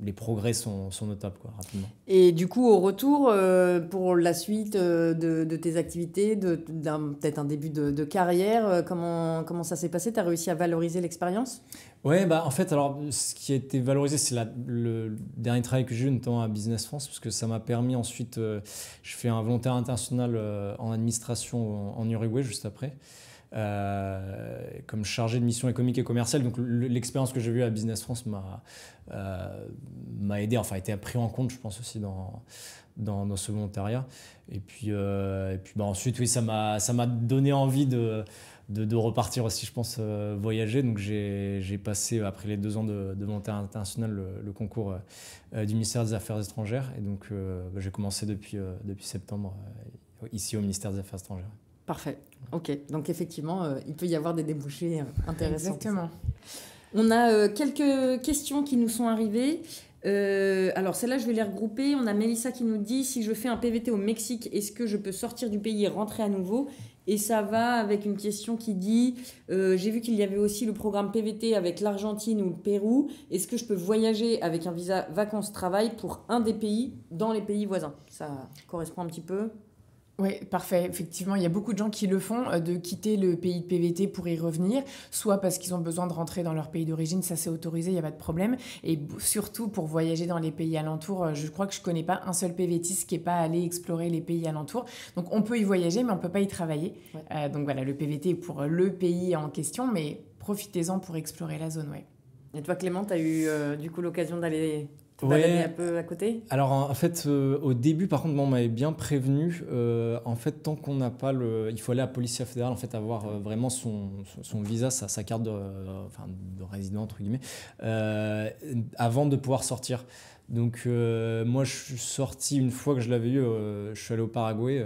[SPEAKER 6] les progrès sont notables, quoi, rapidement.
[SPEAKER 1] Et du coup, au retour, pour la suite de tes activités, peut-être un début de carrière, comment ça s'est passé? Tu as réussi à valoriser l'expérience?
[SPEAKER 6] Ouais, en fait, alors, ce qui a été valorisé, c'est le dernier travail que j'ai eu, notamment à Business France, parce que ça m'a permis ensuite, je fais un volontaire international en administration en Uruguay, juste après. Comme chargé de mission économique et commerciale. Donc l'expérience que j'ai eue à Business France m'a aidé, enfin a été pris en compte, je pense, aussi dans ce volontariat. Et puis ensuite, oui, ça m'a donné envie de repartir aussi, je pense, voyager. Donc j'ai passé, après les 2 ans de volontaire international, le concours du ministère des Affaires étrangères. Et donc j'ai commencé depuis septembre ici au ministère des Affaires étrangères.
[SPEAKER 1] Parfait. Ok. Donc effectivement, il peut y avoir des débouchés intéressants.
[SPEAKER 3] Exactement.
[SPEAKER 1] On a quelques questions qui nous sont arrivées. Alors celles-là, je vais les regrouper. On a Mélissa qui nous dit « Si je fais un PVT au Mexique, est-ce que je peux sortir du pays et rentrer à nouveau ?» Et ça va avec une question qui dit « J'ai vu qu'il y avait aussi le programme PVT avec l'Argentine ou le Pérou. Est-ce que je peux voyager avec un visa vacances-travail pour un des pays dans les pays voisins ?» Ça correspond un petit peu.
[SPEAKER 3] Oui, parfait. Effectivement, il y a beaucoup de gens qui le font, de quitter le pays de PVT pour y revenir, soit parce qu'ils ont besoin de rentrer dans leur pays d'origine, ça c'est autorisé, il n'y a pas de problème, et surtout pour voyager dans les pays alentours. Je crois que je ne connais pas un seul PVTiste qui n'est pas allé explorer les pays alentours. Donc on peut y voyager, mais on ne peut pas y travailler. Ouais. Donc voilà, le PVT est pour le pays en question, mais profitez-en pour explorer la zone. Ouais.
[SPEAKER 1] Et toi Clément, tu as eu du coup l'occasion d'aller... un peu à côté?
[SPEAKER 6] Alors en fait, au début, par contre, on m'avait bien prévenu. En fait, tant qu'on n'a pas il faut aller à la Police fédérale, en fait, avoir vraiment son visa, sa carte de résident entre guillemets, avant de pouvoir sortir. Donc moi, je suis sorti une fois que je l'avais eu. Je suis allé au Paraguay.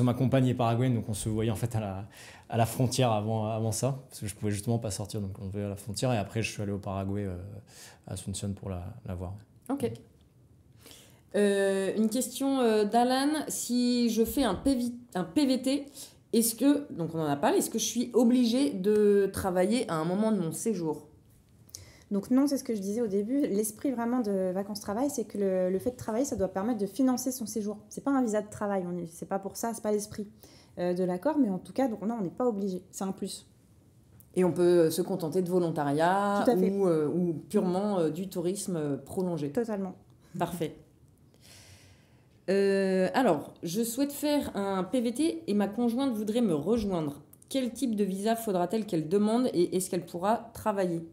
[SPEAKER 6] Ma compagne est paraguayenne, donc on se voyait en fait à la frontière avant ça, parce que je pouvais justement pas sortir, donc on devait à la frontière. Et après, je suis allé au Paraguay, à Asunción, pour la voir.
[SPEAKER 1] Ok. Une question d'Alan. Si je fais un PVT, donc on en a parlé, est-ce que je suis obligée de travailler à un moment de mon séjour ?
[SPEAKER 2] Donc non, c'est ce que je disais au début. L'esprit vraiment de vacances-travail, c'est que le fait de travailler, ça doit permettre de financer son séjour. C'est pas un visa de travail, c'est pas pour ça, c'est pas l'esprit de l'accord, mais en tout cas, donc non, on n'est pas obligé. C'est un plus.
[SPEAKER 1] Et on peut se contenter de volontariat
[SPEAKER 2] Tout à fait.
[SPEAKER 1] ou purement du tourisme prolongé.
[SPEAKER 2] Totalement.
[SPEAKER 1] Parfait. Alors, je souhaite faire un PVT et ma conjointe voudrait me rejoindre. Quel type de visa faudra-t-elle qu'elle demande et est-ce qu'elle pourra travailler ?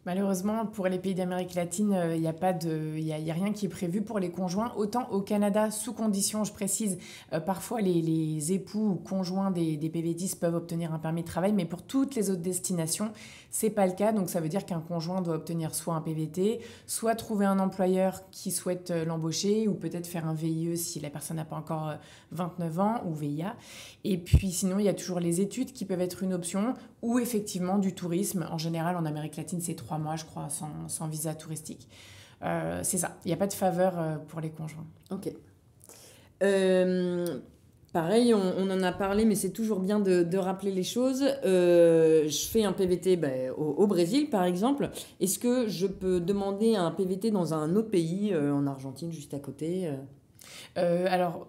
[SPEAKER 3] Malheureusement, pour les pays d'Amérique latine, il n'y a rien qui est prévu pour les conjoints. Autant au Canada, sous condition, je précise, parfois les époux ou conjoints des PVTistes peuvent obtenir un permis de travail, mais pour toutes les autres destinations, c'est pas le cas. Donc ça veut dire qu'un conjoint doit obtenir soit un PVT, soit trouver un employeur qui souhaite l'embaucher, ou peut-être faire un VIE si la personne n'a pas encore 29 ans, ou VIA. Et puis sinon, il y a toujours les études qui peuvent être une option, ou effectivement du tourisme. En général, en Amérique latine, c'est 3 mois, je crois, sans visa touristique. C'est ça. Il n'y a pas de faveur pour les conjoints.
[SPEAKER 1] Ok. Pareil, on en a parlé, mais c'est toujours bien de rappeler les choses. Je fais un PVT au Brésil, par exemple. Est-ce que je peux demander un PVT dans un autre pays, en Argentine, juste à côté
[SPEAKER 3] Alors,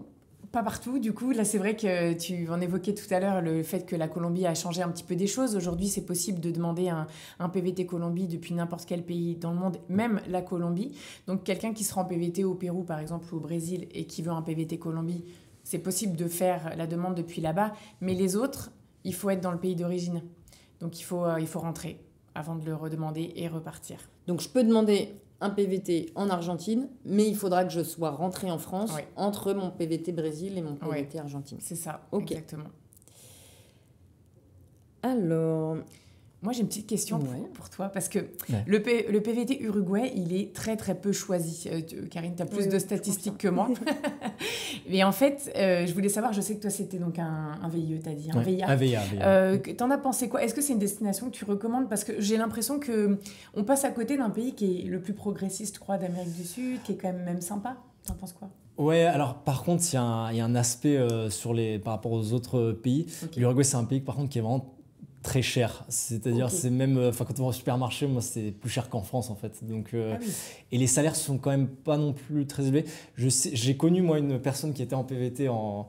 [SPEAKER 3] pas partout, du coup. Là, c'est vrai que tu en évoquais tout à l'heure le fait que la Colombie a changé un petit peu des choses. Aujourd'hui, c'est possible de demander un PVT Colombie depuis n'importe quel pays dans le monde, même la Colombie. Donc, quelqu'un qui sera en PVT au Pérou, par exemple, ou au Brésil, et qui veut un PVT Colombie, c'est possible de faire la demande depuis là-bas. Mais les autres, il faut être dans le pays d'origine. Donc, il faut rentrer avant de le redemander et repartir.
[SPEAKER 1] Donc, je peux demander un PVT en Argentine, mais il faudra que je sois rentrée en France entre mon PVT Brésil et mon PVT Argentine.
[SPEAKER 3] C'est ça,
[SPEAKER 1] exactement. Alors,
[SPEAKER 3] moi j'ai une petite question pour toi, parce que le PVT Uruguay, il est très très peu choisi. Karine, tu as plus de statistiques que moi. Mais en fait, je voulais savoir, je sais que toi c'était donc un VIE, tu as dit, un VIA.
[SPEAKER 6] Un VIA.
[SPEAKER 3] T'en as pensé quoi ? Est-ce que c'est une destination que tu recommandes ? Parce que j'ai l'impression qu'on passe à côté d'un pays qui est le plus progressiste, je crois, d'Amérique du Sud, qui est quand même sympa. T'en penses quoi ?
[SPEAKER 6] Ouais, alors par contre, il y a un aspect par rapport aux autres pays. L'Uruguay, c'est un pays par contre qui est vraiment très cher, c'est-à-dire c'est même quand on va au supermarché, moi c'est plus cher qu'en France en fait, donc et les salaires sont quand même pas non plus très élevés. J'ai connu moi une personne qui était en PVT en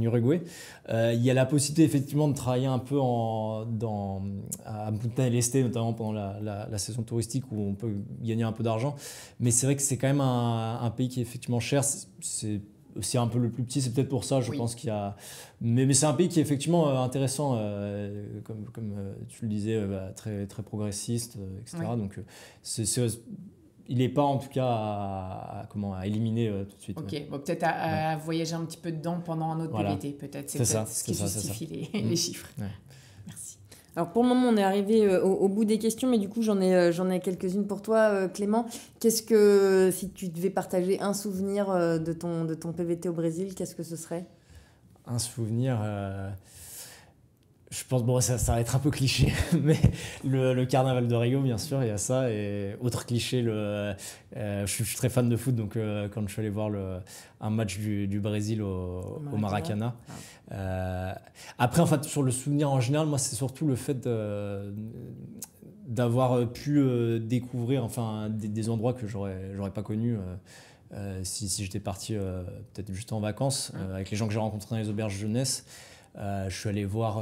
[SPEAKER 6] Uruguay. Il y a la possibilité effectivement de travailler un peu à Punta del Este, notamment pendant la saison touristique où on peut gagner un peu d'argent, mais c'est vrai que c'est quand même un pays qui est effectivement cher. C'est un peu le plus petit, c'est peut-être pour ça, je pense qu'il y a... Mais c'est un pays qui est effectivement intéressant, comme tu le disais, très, très progressiste, etc. Donc, il n'est pas en tout cas à éliminer tout de suite.
[SPEAKER 3] Ok, bon, peut-être à voyager un petit peu dedans pendant un autre PVT, peut-être. C'est peut-être ce qui justifie les chiffres.
[SPEAKER 6] Ouais.
[SPEAKER 3] Merci.
[SPEAKER 1] Alors pour le moment, on est arrivé au bout des questions, mais du coup, j'en ai quelques-unes pour toi, Clément. Qu'est-ce que, si tu devais partager un souvenir de ton PVT au Brésil, qu'est-ce que ce serait ?
[SPEAKER 6] Un souvenir, je pense, ça va être un peu cliché, mais le carnaval de Rio, bien sûr, il y a ça. Et autre cliché, je suis très fan de foot, donc quand je suis allé voir un match du Brésil au Maracanã. Après, en fait, sur le souvenir en général, moi, c'est surtout le fait d'avoir pu découvrir des endroits que j'aurais pas connus si j'étais parti peut-être juste en vacances avec les gens que j'ai rencontrés dans les auberges jeunesse. Je suis allé voir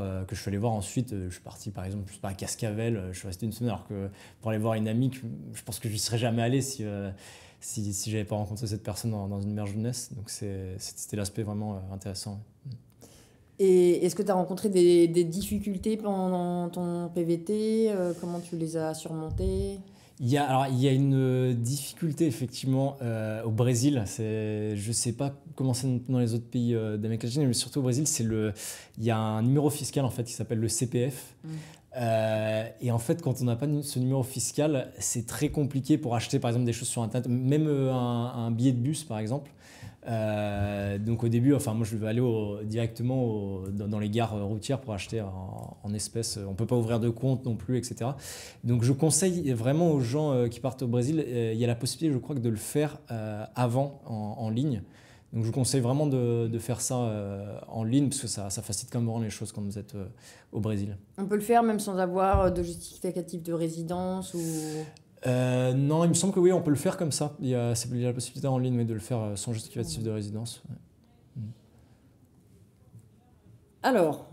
[SPEAKER 6] ensuite, je suis parti par exemple à Cascavel, je suis resté une semaine alors que pour aller voir une amie, je pense que je n'y serais jamais allé si j'avais pas rencontré cette personne dans une auberge jeunesse. Donc c'était l'aspect vraiment intéressant.
[SPEAKER 1] Et est-ce que tu as rencontré des difficultés pendant ton PVT ? Comment tu les as surmontées ?
[SPEAKER 6] Il y a une difficulté effectivement au Brésil. Je ne sais pas comment c'est dans les autres pays d'Amérique latine, mais surtout au Brésil, il y a un numéro fiscal en fait qui s'appelle le CPF. Et en fait, quand on n'a pas ce numéro fiscal, c'est très compliqué pour acheter par exemple des choses sur Internet, même un billet de bus par exemple. Donc au début, enfin moi je vais aller directement dans les gares routières pour acheter en espèces. On peut pas ouvrir de compte non plus, etc. Donc je conseille vraiment aux gens qui partent au Brésil, il y a la possibilité, je crois, de le faire avant en ligne. Donc je vous conseille vraiment de faire ça en ligne parce que ça facilite quand même les choses quand vous êtes au Brésil.
[SPEAKER 1] On peut le faire même sans avoir de justificatif de résidence ou...
[SPEAKER 6] Non, il me semble que oui, on peut le faire comme ça. Il y a la possibilité en ligne mais de le faire sans justificatif de résidence. Ouais.
[SPEAKER 1] Alors,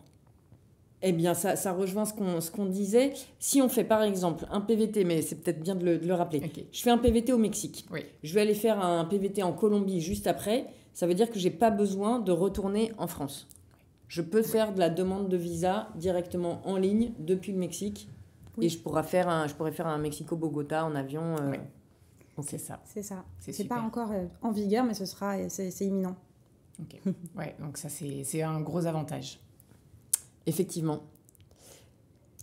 [SPEAKER 1] eh bien, ça rejoint ce qu'on disait. Si on fait par exemple un PVT, mais c'est peut-être bien de le rappeler.
[SPEAKER 3] Okay.
[SPEAKER 1] Je fais un PVT au Mexique.
[SPEAKER 3] Oui.
[SPEAKER 1] Je vais aller faire un PVT en Colombie juste après. Ça veut dire que je n'ai pas besoin de retourner en France. Je peux faire de la demande de visa directement en ligne depuis le Mexique. Oui. Et je pourrais faire un Mexico-Bogota en avion.
[SPEAKER 3] Oui.
[SPEAKER 1] Okay.
[SPEAKER 2] C'est ça.
[SPEAKER 3] C'est
[SPEAKER 2] pas encore en vigueur, mais c'est imminent.
[SPEAKER 3] Ok. Ouais, donc ça, c'est un gros avantage.
[SPEAKER 1] Effectivement.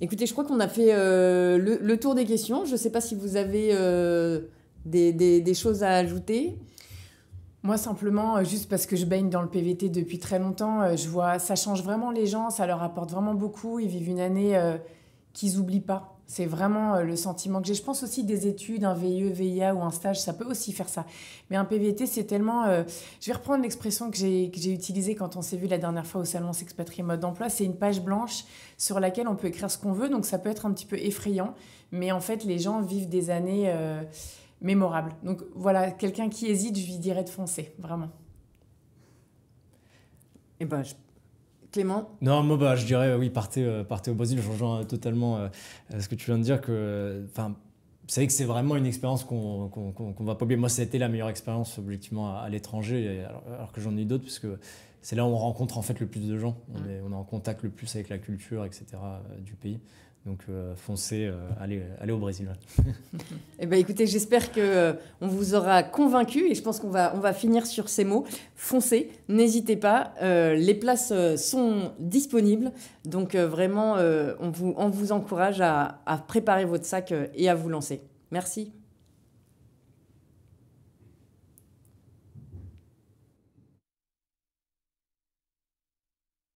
[SPEAKER 1] Écoutez, je crois qu'on a fait le tour des questions. Je ne sais pas si vous avez des choses à ajouter.
[SPEAKER 3] Moi, simplement, juste parce que je baigne dans le PVT depuis très longtemps, je vois, ça change vraiment les gens, ça leur apporte vraiment beaucoup. Ils vivent une année qu'ils n'oublient pas. C'est vraiment le sentiment que j'ai. Je pense aussi des études, un VIE, VIA ou un stage, ça peut aussi faire ça. Mais un PVT, c'est tellement... je vais reprendre l'expression que j'ai utilisée quand on s'est vu la dernière fois au Salon S'expatrier Mode d'Emploi. C'est une page blanche sur laquelle on peut écrire ce qu'on veut. Donc, ça peut être un petit peu effrayant. Mais en fait, les gens vivent des années... mémorable. Donc voilà, quelqu'un qui hésite, je lui dirais de foncer, vraiment.
[SPEAKER 1] Eh ben, Clément ?
[SPEAKER 6] Non, moi, je dirais, oui, partez au Brésil. Je rejoins totalement ce que tu viens de dire. Vous savez que c'est vraiment une expérience qu'on va pas oublier. Moi, ça a été la meilleure expérience, objectivement, à l'étranger, alors que j'en ai eu d'autres, parce que c'est là où on rencontre en fait le plus de gens. On est en contact le plus avec la culture, etc., du pays. Donc foncez, allez au Brésil.
[SPEAKER 1] Eh ben, écoutez, j'espère qu'on vous aura convaincu et je pense qu'on va finir sur ces mots. Foncez, n'hésitez pas, les places sont disponibles. Donc vraiment, on vous encourage à préparer votre sac et à vous lancer. Merci.